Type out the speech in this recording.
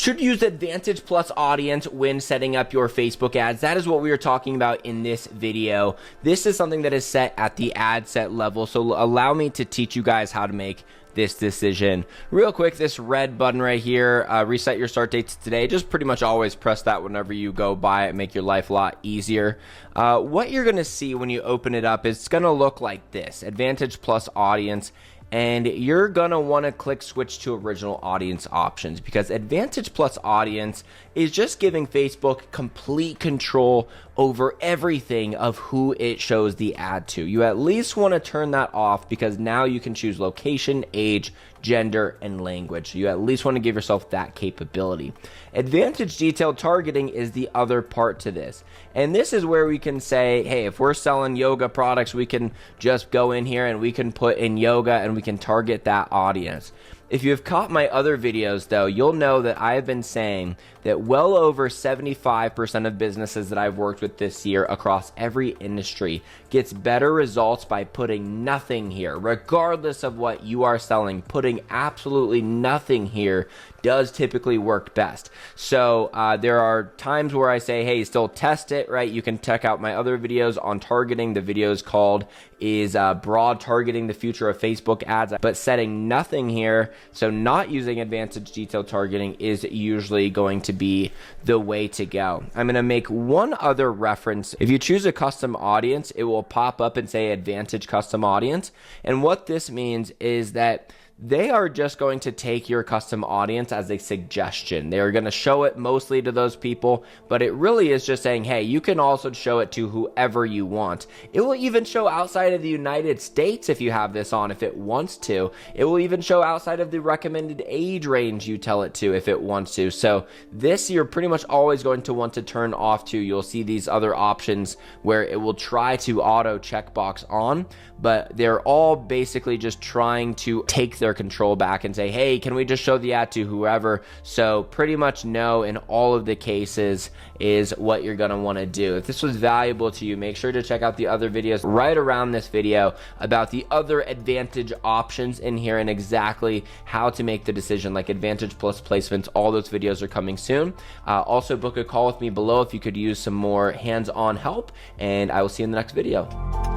should use Advantage Plus Audience when setting up your Facebook ads. That is what we are talking about in this video. This is something that is set at the ad set level, so allow me to teach you guys how to make this decision. Real quick, this red button right here, reset your start dates today. Just pretty much always press that whenever you go by it, make your life a lot easier. What you're gonna see when you open it up is it's gonna look like this, Advantage Plus Audience. And you're gonna wanna click switch to original audience options, because Advantage Plus Audience is just giving Facebook complete control over everything of who it shows the ad to. You at least wanna turn that off, because now you can choose location, age, gender, and language. You at least wanna give yourself that capability. Advantage Detailed Targeting is the other part to this. And this is where we can say, hey, if we're selling yoga products, we can just go in here and we can put in yoga and we can target that audience. If you have caught my other videos though, you'll know that I have been saying that well over 75% of businesses that I've worked with this year across every industry gets better results by putting nothing here. Regardless of what you are selling, putting absolutely nothing here does typically work best. So there are times where I say, hey, still test it, right? You can check out my other videos on targeting. The video is called Broad Targeting, the Future of Facebook Ads. But setting nothing here, so not using Advantage Detailed Targeting, is usually going to be the way to go. I'm going to make one other reference. If you choose a custom audience, it will pop up and say Advantage Custom Audience. And what this means is that they are just going to take your custom audience as a suggestion. They are going to show it mostly to those people, but it really is just saying, hey, you can also show it to whoever you want. It will even show outside of the United States if you have this on, if it wants to. It will even show outside of the recommended age range you tell it to if it wants to. So this you're pretty much always going to want to turn off to. You'll see these other options where it will try to auto checkbox on, but they're all basically just trying to take their control back and say, hey, can we just show the ad to whoever? So pretty much no in all of the cases is what you're going to want to do. If this was valuable to you, make sure to check out the other videos right around this video about the other Advantage options in here and exactly how to make the decision, like Advantage Plus placements. All those videos are coming soon. Also book a call with me below if you could use some more hands-on help, and I will see you in the next video.